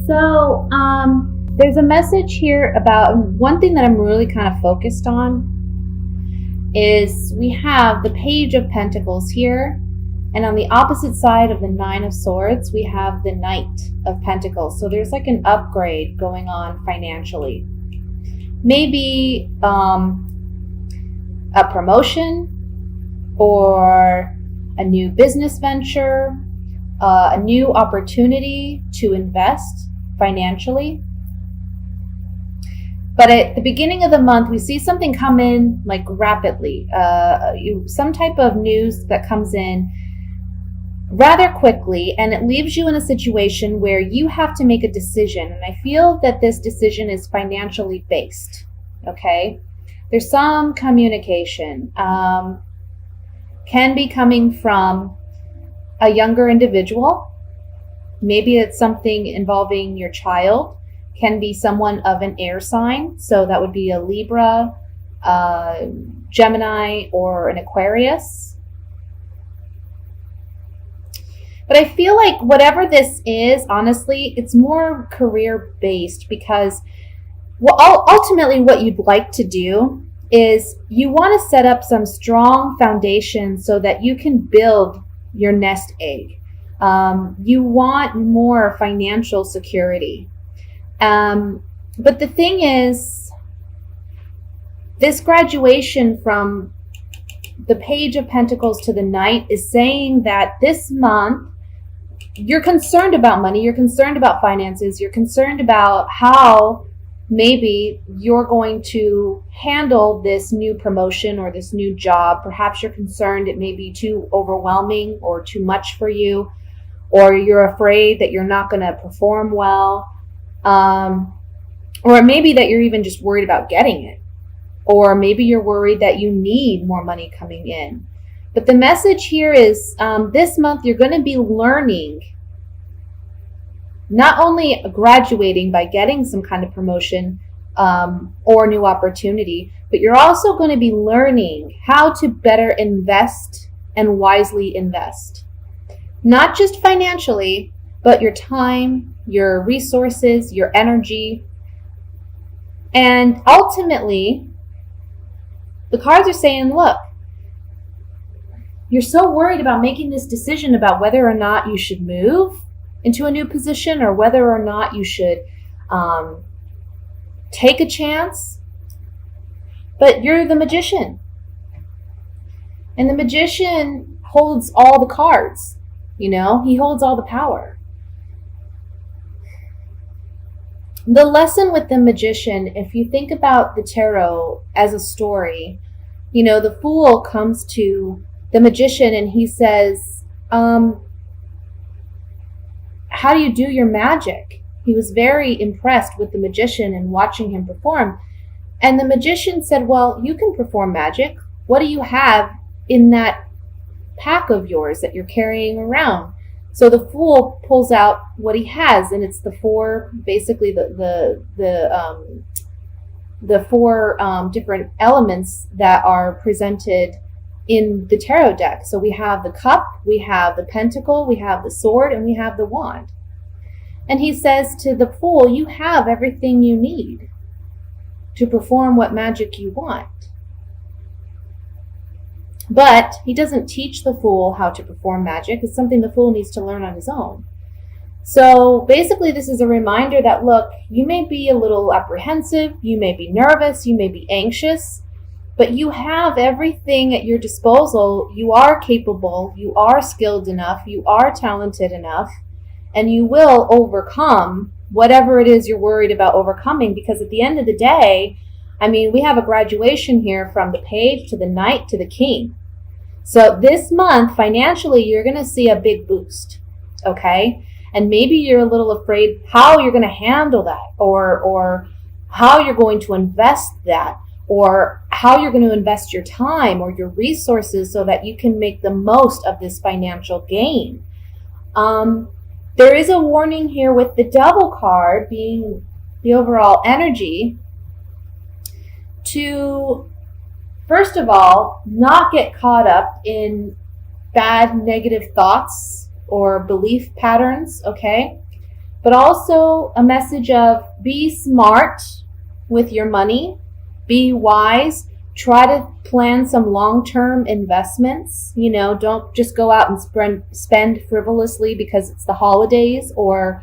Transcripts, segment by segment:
So, there's a message here about one thing that I'm really kind of focused on is we have the Page of Pentacles here, and on the opposite side of the Nine of Swords, we have the Knight of Pentacles. So there's like an upgrade going on financially. Maybe a promotion or a new business venture, a new opportunity to invest financially. But at the beginning of the month, we see something come in like rapidly, some type of news that comes in rather quickly, and it leaves you in a situation where you have to make a decision. And I feel that this decision is financially based, okay? There's some communication, can be coming from a younger individual. Maybe it's something involving your child. Can be someone of an air sign. So that would be a Libra, Gemini, or an Aquarius. But I feel like whatever this is, honestly, it's more career based, because ultimately what you'd like to do is you want to set up some strong foundation so that you can build your nest egg. You want more financial security. But the thing is, this graduation from the Page of Pentacles to the Knight is saying that this month you're concerned about money, you're concerned about finances, you're concerned about how maybe you're going to handle this new promotion or this new job. Perhaps you're concerned it may be too overwhelming or too much for you, or you're afraid that you're not going to perform well. Or maybe that you're even just worried about getting it. Or maybe you're worried that you need more money coming in. But the message here is this month you're going to be learning, not only graduating by getting some kind of promotion or new opportunity, but you're also going to be learning how to better invest and wisely invest. Not just financially, but your time, your resources, your energy. And ultimately, the cards are saying, look, you're so worried about making this decision about whether or not you should move into a new position or whether or not you should take a chance. But you're the magician. And the magician holds all the cards. You know, he holds all the power. The lesson with the magician, if you think about the tarot as a story, you know, the Fool comes to the magician and he says, how do you do your magic? He was very impressed with the magician and watching him perform. And the magician said, well, you can perform magic. What do you have in that pack of yours that you're carrying around? So the Fool pulls out what he has, and it's the four, basically the four different elements that are presented in the tarot deck. So we have the cup, we have the pentacle, we have the sword, and we have the wand. And he says to the Fool, you have everything you need to perform what magic you want. But he doesn't teach the Fool how to perform magic. It's something the Fool needs to learn on his own. So basically this is a reminder that, look, you may be a little apprehensive, you may be nervous, you may be anxious, but you have everything at your disposal. You are capable, you are skilled enough, you are talented enough, and you will overcome whatever it is you're worried about overcoming, because at the end of the day, I mean, we have a graduation here from the Page to the Knight to the King. So this month, financially, you're going to see a big boost, okay? And maybe you're a little afraid how you're going to handle that, or how you're going to invest that, or how you're going to invest your time or your resources so that you can make the most of this financial gain. There is a warning here with the Devil card being the overall energy to, first of all, not get caught up in bad negative thoughts or belief patterns, okay? but also a message of be smart with your money, be wise, try to plan some long-term investments. Don't just go out and spend frivolously because it's the holidays, or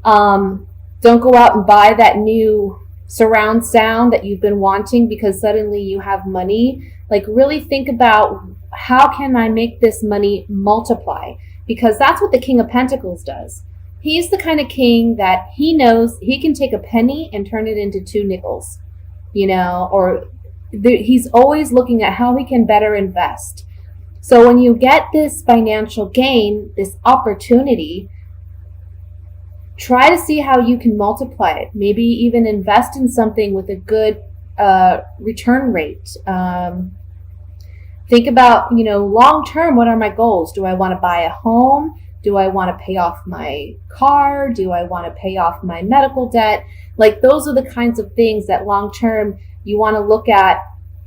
don't go out and buy that new surround sound that you've been wanting because suddenly you have money. Like, really think about, how can I make this money multiply? Because that's what the King of Pentacles does. He's the kind of king that he knows he can take a penny and turn it into 2 nickels, he's always looking at how he can better invest. So when you get this financial gain, this opportunity, try to see how you can multiply it. Maybe even invest in something with a good return rate. Think about, long term, what are my goals? Do I want to buy a home? Do I want to pay off my car? Do I want to pay off my medical debt? Like, those are the kinds of things that long term you want to look at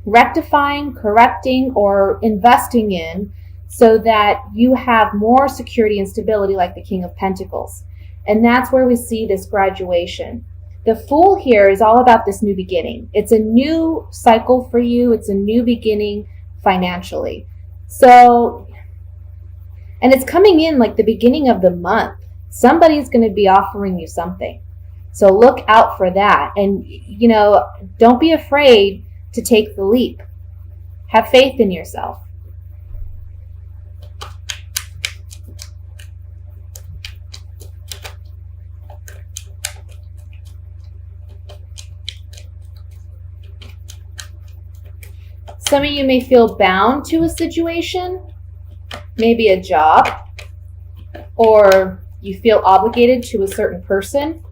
rectifying, correcting, or investing in, so that you have more security and stability, like the King of Pentacles. And that's where we see this graduation. The Fool here is all about this new beginning. It's a new cycle for you. It's a new beginning financially. So, and it's coming in like the beginning of the month. Somebody's going to be offering you something. So look out for that. And, don't be afraid to take the leap. Have faith in yourself. Some of you may feel bound to a situation, maybe a job, or you feel obligated to a certain person.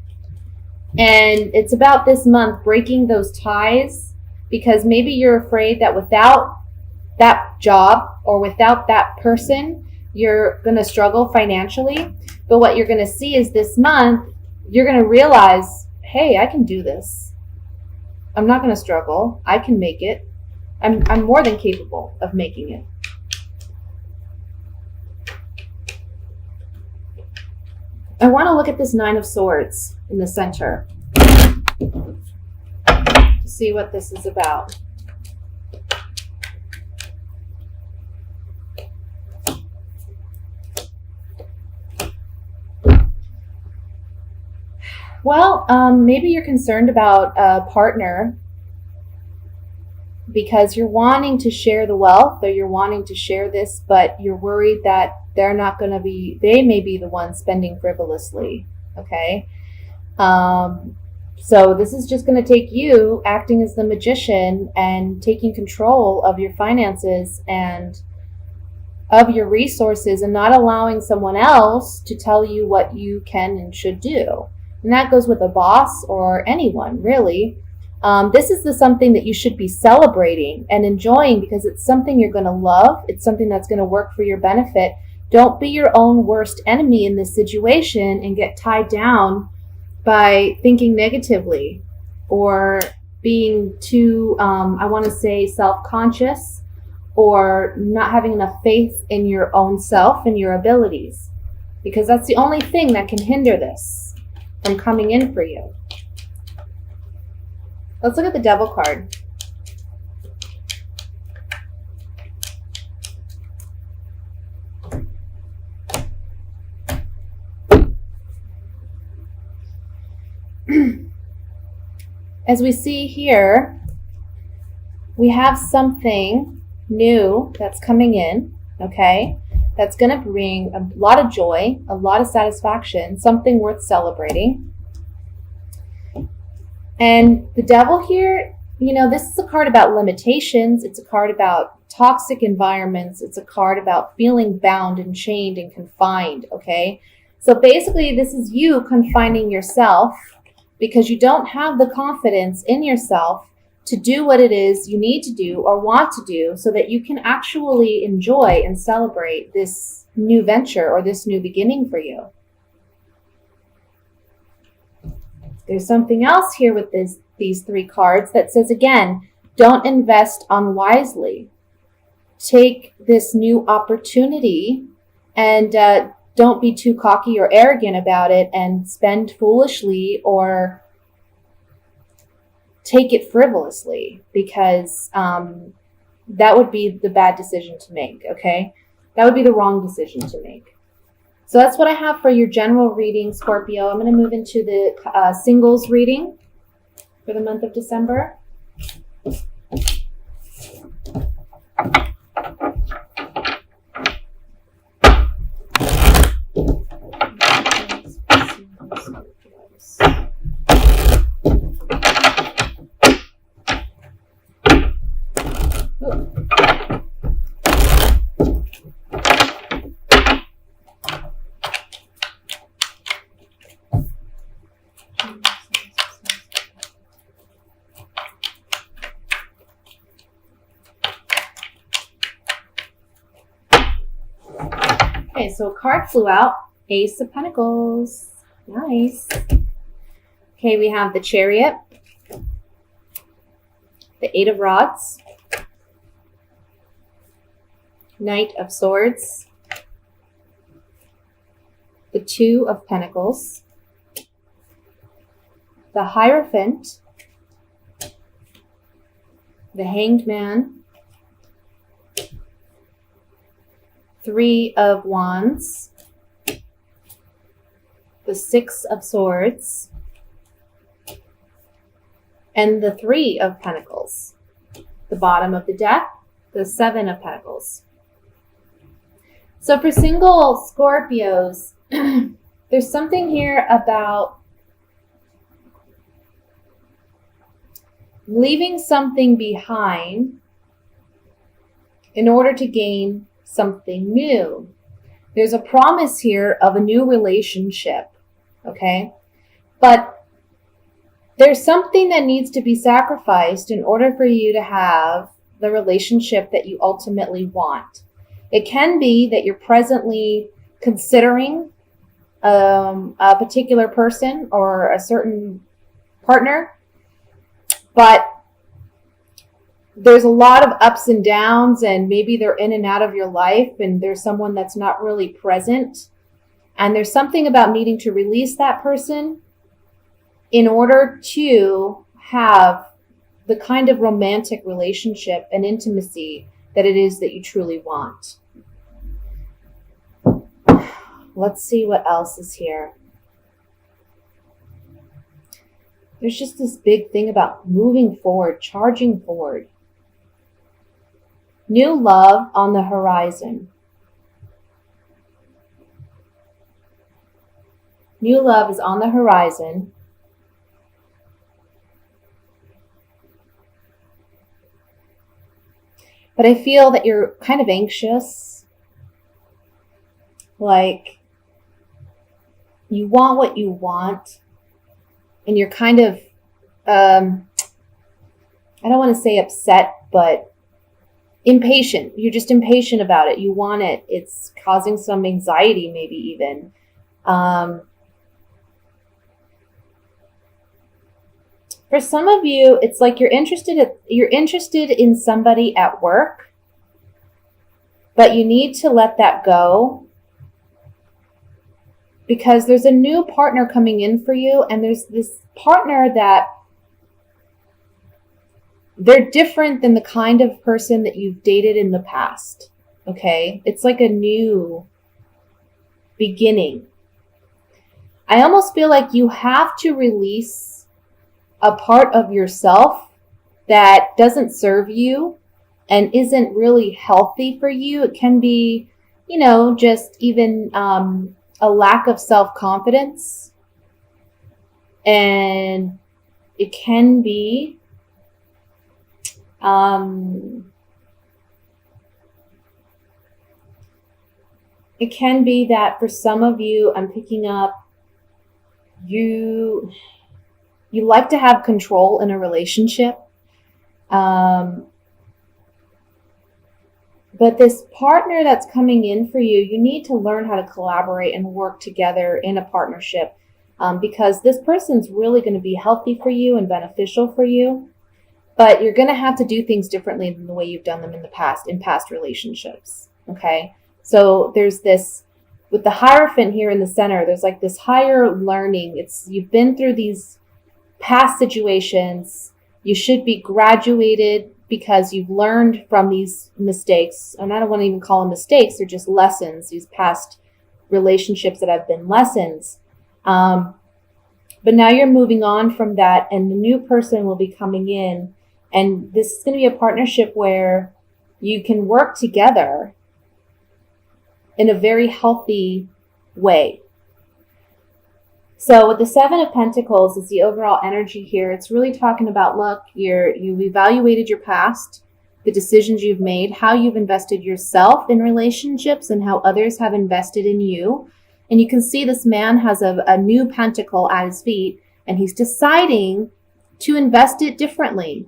And it's about this month breaking those ties, because maybe you're afraid that without that job or without that person, you're going to struggle financially. But what you're going to see is this month, you're going to realize, hey, I can do this. I'm not going to struggle. I can make it. I'm more than capable of making it. I want to look at this 9 of Swords in the center to see what this is about. Well, maybe you're concerned about a partner because you're wanting to share the wealth, or you're wanting to share this, but you're worried that they may be the ones spending frivolously. Okay. So this is just going to take you acting as the magician and taking control of your finances and of your resources, and not allowing someone else to tell you what you can and should do. And that goes with a boss or anyone, really. This is something that you should be celebrating and enjoying, because it's something you're going to love. It's something that's going to work for your benefit. Don't be your own worst enemy in this situation and get tied down by thinking negatively or being too, I want to say, self-conscious, or not having enough faith in your own self and your abilities, because that's the only thing that can hinder this from coming in for you. Let's look at the Devil card. As we see here, we have something new that's coming in, okay? That's going to bring a lot of joy, a lot of satisfaction, something worth celebrating. And the Devil here, this is a card about limitations. It's a card about toxic environments. It's a card about feeling bound and chained and confined, okay? So basically, this is you confining yourself because you don't have the confidence in yourself to do what it is you need to do or want to do, so that you can actually enjoy and celebrate this new venture or this new beginning for you. There's something else here with these 3 cards that says, again, don't invest unwisely. Take this new opportunity and don't be too cocky or arrogant about it and spend foolishly or take it frivolously, because that would be the bad decision to make, okay? That would be the wrong decision to make. So that's what I have for your general reading, Scorpio. I'm going to move into the singles reading for the month of December. Okay, so a card flew out. Ace of Pentacles. Nice. Okay, we have the Chariot, the Eight of Rods, Knight of Swords, the Two of Pentacles, the Hierophant, the Hanged Man, Three of Wands, the Six of Swords, and the Three of Pentacles. The bottom of the deck, the Seven of Pentacles. So for single Scorpios, there's something here about leaving something behind in order to gain something new. There's a promise here of a new relationship, okay? But there's something that needs to be sacrificed in order for you to have the relationship that you ultimately want. It can be that you're presently considering a particular person or a certain partner, but there's a lot of ups and downs, and maybe they're in and out of your life, and there's someone that's not really present. And there's something about needing to release that person in order to have the kind of romantic relationship and intimacy that it is that you truly want. Let's see what else is here. There's just this big thing about moving forward, charging forward. New love on the horizon. New love is on the horizon. But I feel that you're kind of anxious. Like, you want what you want. And you're kind of, I don't want to say upset, but impatient. You're just impatient about it. You want it. It's causing some anxiety, maybe even. For some of you, it's like you're interested in somebody at work, but you need to let that go because there's a new partner coming in for you, and there's this partner that they're different than the kind of person that you've dated in the past, okay? It's like a new beginning. I almost feel like you have to release a part of yourself that doesn't serve you and isn't really healthy for you. It can be, just even a lack of self-confidence. And it can be that for some of you, I'm picking up, you like to have control in a relationship. But this partner that's coming in for you, you need to learn how to collaborate and work together in a partnership, because this person's really going to be healthy for you and beneficial for you. But you're going to have to do things differently than the way you've done them in the past, in past relationships. Okay? So there's this with the Hierophant here in the center, there's like this higher learning. You've been through these past situations. You should be graduated because you've learned from these mistakes. And I don't want to even call them mistakes. They're just lessons, these past relationships that have been lessons. But now you're moving on from that, and the new person will be coming in. And this is going to be a partnership where you can work together in a very healthy way. So with the Seven of Pentacles is the overall energy here. It's really talking about, look, you've evaluated your past, the decisions you've made, how you've invested yourself in relationships, and how others have invested in you. And you can see this man has a new pentacle at his feet, and he's deciding to invest it differently,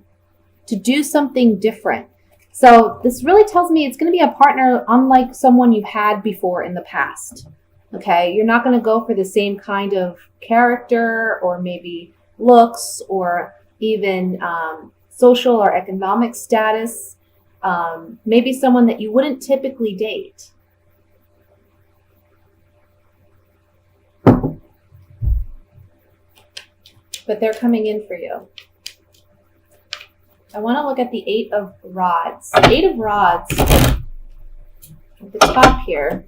to do something different. So this really tells me it's going to be a partner unlike someone you've had before in the past. Okay, you're not going to go for the same kind of character or maybe looks or even social or economic status. Maybe someone that you wouldn't typically date. But they're coming in for you. I want to look at the Eight of Rods. Eight of Rods, at the top here,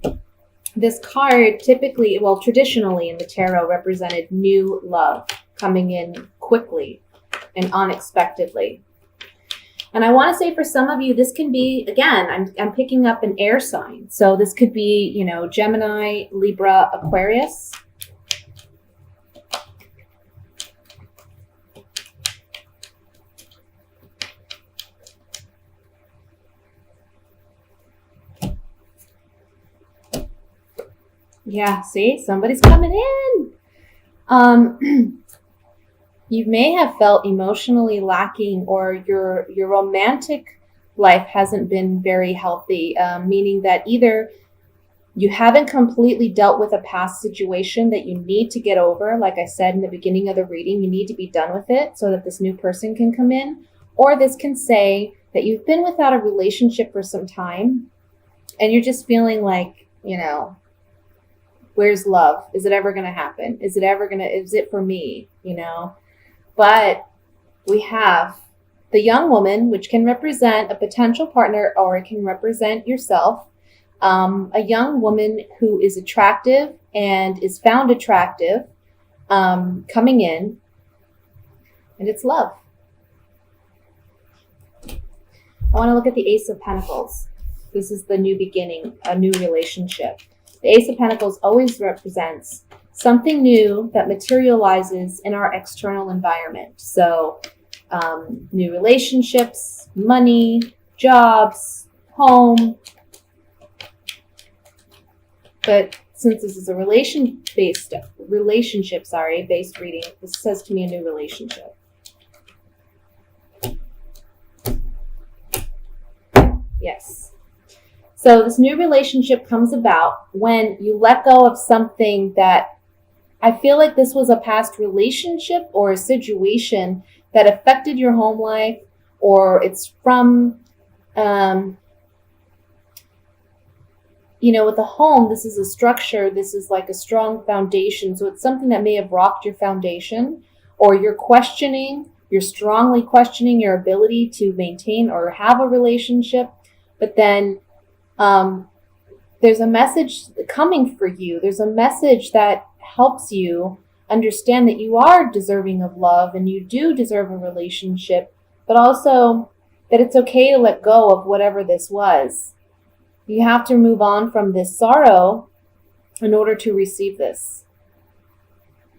this card typically, well, traditionally in the tarot represented new love coming in quickly and unexpectedly. And I want to say for some of you, this can be, again, I'm picking up an air sign. So this could be, you know, Gemini, Libra, Aquarius. Yeah, see, somebody's coming in. You may have felt emotionally lacking, or your romantic life hasn't been very healthy, meaning that either you haven't completely dealt with a past situation that you need to get over. Like I said in the beginning of the reading, you need to be done with it so that this new person can come in. Or this can say that you've been without a relationship for some time and you're just feeling like, you know, where's love? Is it ever going to happen? Is it for me? You know, but we have the young woman, which can represent a potential partner, or it can represent yourself. A young woman who is attractive and is found attractive, coming in, and it's love. I want to look at the Ace of Pentacles. This is the new beginning, a new relationship. The Ace of Pentacles always represents something new that materializes in our external environment. So new relationships, money, jobs, home. But since this is a relationship based reading, this says to me a new relationship. Yes. So this new relationship comes about when you let go of something that I feel like this was a past relationship or a situation that affected your home life, or it's from, you know, with a home, this is a structure. This is like a strong foundation. So it's something that may have rocked your foundation, or you're strongly questioning your ability to maintain or have a relationship. But then there's a message coming for you. There's a message that helps you understand that you are deserving of love and you do deserve a relationship, but also that it's okay to let go of whatever this was. You have to move on from this sorrow in order to receive this.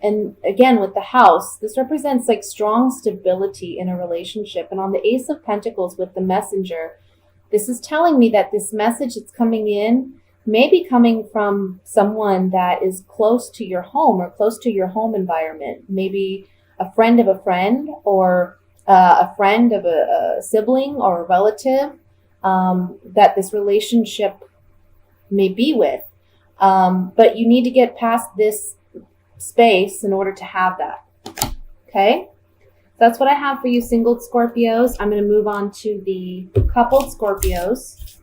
And again, with the House, this represents like strong stability in a relationship. And on the Ace of Pentacles with the Messenger, this is telling me that this message that's coming in may be coming from someone that is close to your home or close to your home environment. Maybe a friend of a friend, or a friend of a sibling or a relative that this relationship may be with. But you need to get past this space in order to have that. Okay? That's what I have for you, single Scorpios. I'm going to move on to the coupled Scorpios.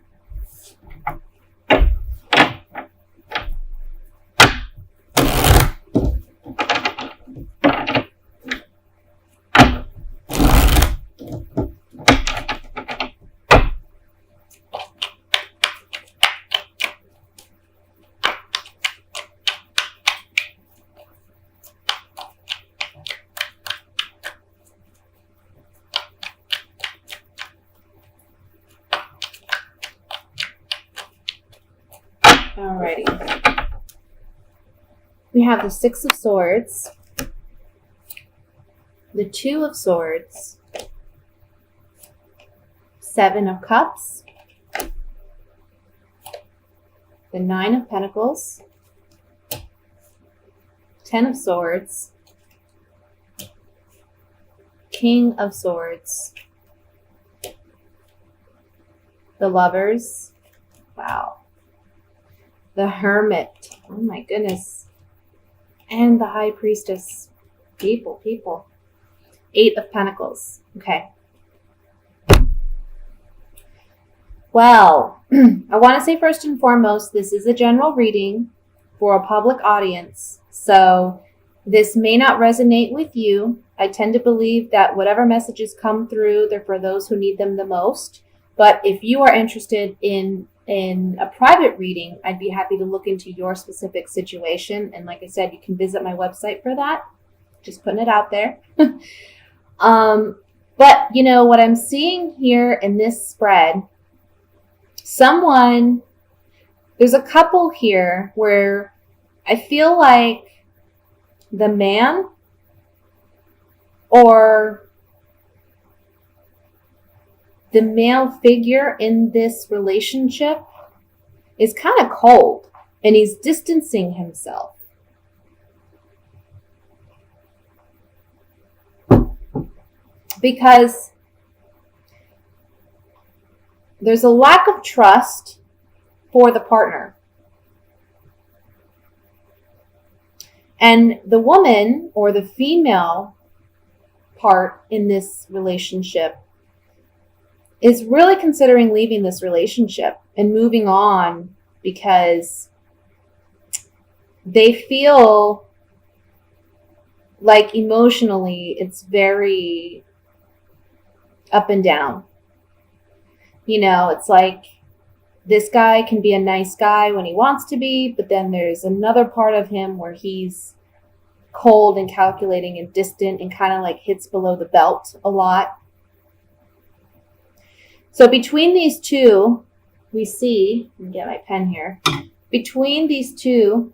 Alrighty. We have the Six of Swords, the Two of Swords, Seven of Cups, the Nine of Pentacles, Ten of Swords, King of Swords, the Lovers, wow, the Hermit, oh my goodness, and the High Priestess. People. Eight of Pentacles. Okay. Well, I want to say first and foremost, this is a general reading for a public audience. So this may not resonate with you. I tend to believe that whatever messages come through, they're for those who need them the most. But if you are interested in a private reading, I'd be happy to look into your specific situation. And like I said, you can visit my website for that. Just putting it out there. But you know what I'm seeing here in this spread, there's a couple here where I feel like the man or the male figure in this relationship is kind of cold and he's distancing himself. Because there's a lack of trust for the partner. And the woman or the female part in this relationship is really considering leaving this relationship and moving on because they feel like emotionally it's very up and down. You know, it's like this guy can be a nice guy when he wants to be, but then there's another part of him where he's cold and calculating and distant and kind of like hits below the belt a lot. So between these two, we see, let me get my pen here. Between these two,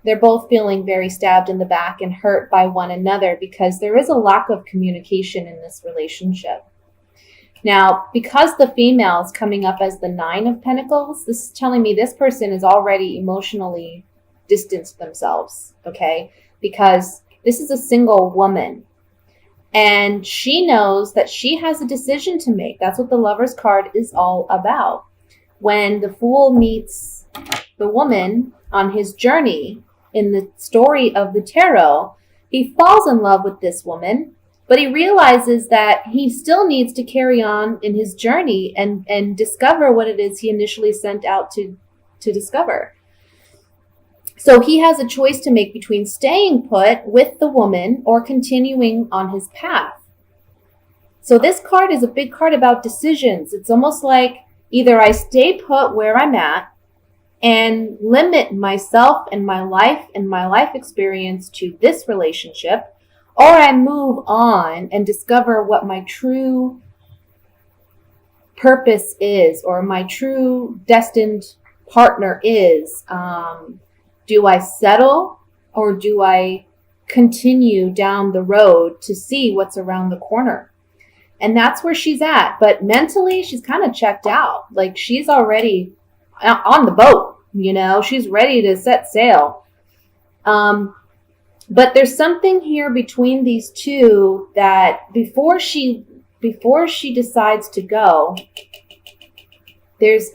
they're both feeling very stabbed in the back and hurt by one another because there is a lack of communication in this relationship. Now, because the female is coming up as the Nine of Pentacles, this is telling me this person is already emotionally distanced themselves, okay? Because this is a single woman. And she knows that she has a decision to make. That's what the Lover's card is all about. When the Fool meets the woman on his journey in the story of the tarot, he falls in love with this woman, but he realizes that he still needs to carry on in his journey and discover what it is he initially sent out to discover. So he has a choice to make between staying put with the woman or continuing on his path. So this card is a big card about decisions. It's almost like either I stay put where I'm at and limit myself and my life experience to this relationship, or I move on and discover what my true purpose is or my true destined partner is. Do I settle or do I continue down the road to see what's around the corner? And that's where she's at. But mentally, she's kind of checked out. Like she's already on the boat, you know, she's ready to set sail. But there's something here between these two that before she decides to go, there's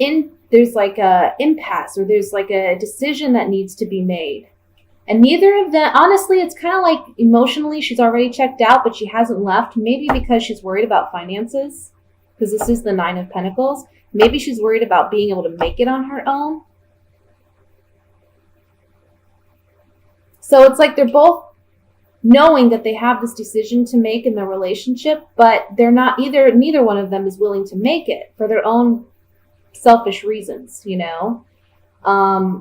like a impasse or there's like a decision that needs to be made. And neither of them, honestly, it's kind of like emotionally she's already checked out, but she hasn't left. Maybe because she's worried about finances, because this is the Nine of Pentacles. Maybe she's worried about being able to make it on her own. So it's like they're both knowing that they have this decision to make in their relationship, but they're not neither one of them is willing to make it for their own selfish reasons, you know. I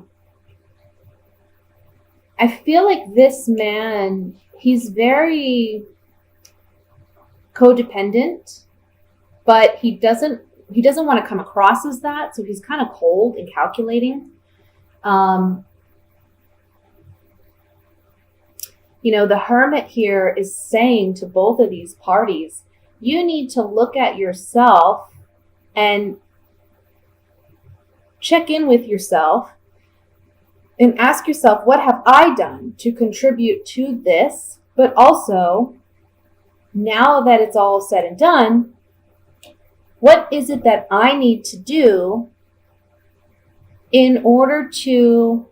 feel like this man, he's very codependent, but he doesn't he doesn't want to come across as that, so he's kind of cold and calculating. The Hermit here is saying to both of these parties, you need to look at yourself and check in with yourself and ask yourself, what have I done to contribute to this? But also, now that it's all said and done, what is it that I need to do in order to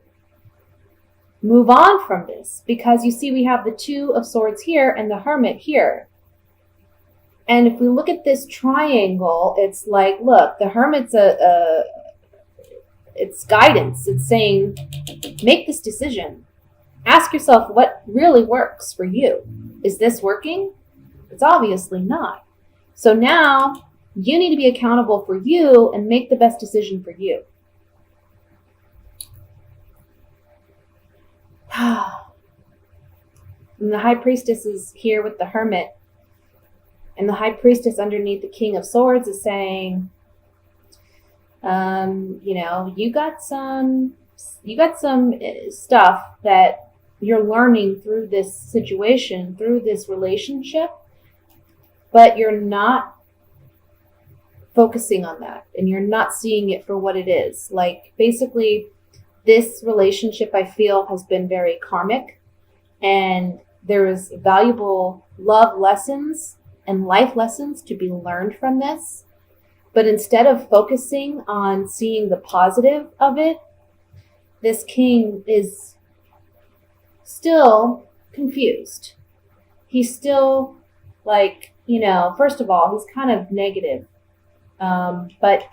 move on from this? Because you see, we have the Two of Swords here and the Hermit here. And if we look at this triangle, it's like, look, the Hermit's it's guidance. It's saying, make this decision. Ask yourself what really works for you. Is this working? It's obviously not. So now you need to be accountable for you and make the best decision for you. And the High Priestess is here with the Hermit. And the High Priestess underneath the King of Swords is saying, you got some stuff that you're learning through this situation, through this relationship, but you're not focusing on that and you're not seeing it for what it is. Like, basically, this relationship, I feel, has been very karmic, and there is valuable love lessons and life lessons to be learned from this. But instead of focusing on seeing the positive of it, this king is still confused. He's still first of all, he's kind of negative. But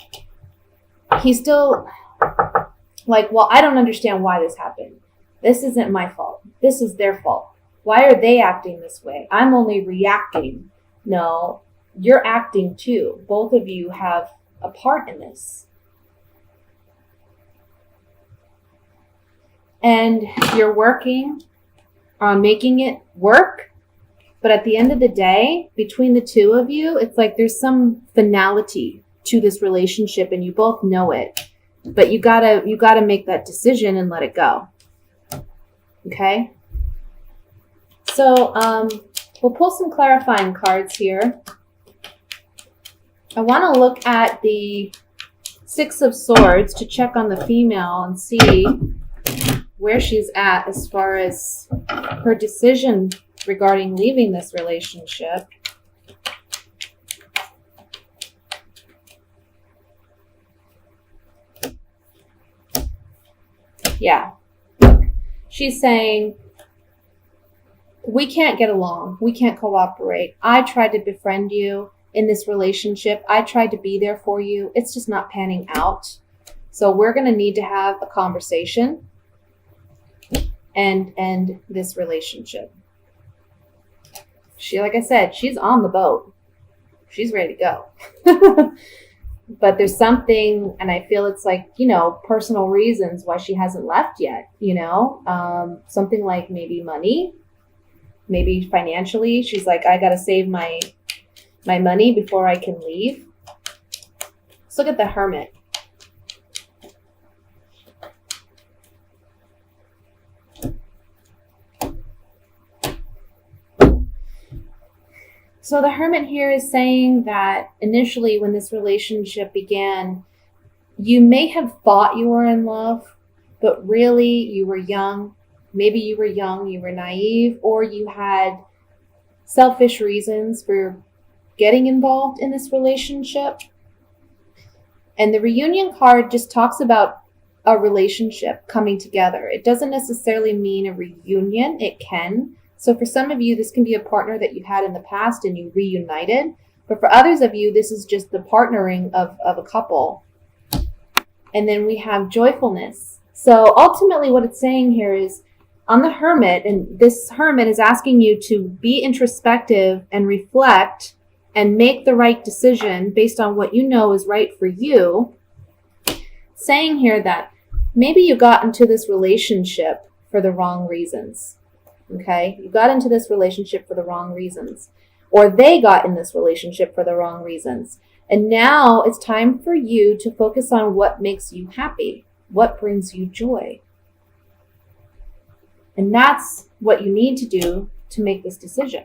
he's still like, well, I don't understand why this happened. This isn't my fault. This is their fault. Why are they acting this way? I'm only reacting. No, you're acting too. Both of you have a part in this. And you're working on making it work. But at the end of the day, between the two of you, it's like there's some finality to this relationship and you both know it. But you gotta make that decision and let it go. Okay? So we'll pull some clarifying cards here. I want to look at the Six of Swords to check on the female and see where she's at as far as her decision regarding leaving this relationship. Yeah. She's saying, we can't get along. We can't cooperate. I tried to befriend you in this relationship. I tried to be there for you. It's just not panning out. So we're going to need to have a conversation and end this relationship. Like I said, she's on the boat. She's ready to go. But there's something, and I feel it's like, personal reasons why she hasn't left yet, something like maybe money, maybe financially. She's like, I got to save my money before I can leave. Let's look at the Hermit. So the Hermit here is saying that initially when this relationship began, you may have thought you were in love, but really you were young. Maybe you were young, you were naive, or you had selfish reasons for getting involved in this relationship. And the reunion card just talks about a relationship coming together. It doesn't necessarily mean a reunion. It can. So for some of you, this can be a partner that you had in the past and you reunited. But for others of you, this is just the partnering of a couple. And then we have joyfulness. So ultimately what it's saying here is on the Hermit, and this Hermit is asking you to be introspective and reflect and make the right decision based on what you know is right for you. Saying here that maybe you got into this relationship for the wrong reasons. Okay, you got into this relationship for the wrong reasons, or they got in this relationship for the wrong reasons. And now it's time for you to focus on what makes you happy, what brings you joy. And that's what you need to do to make this decision.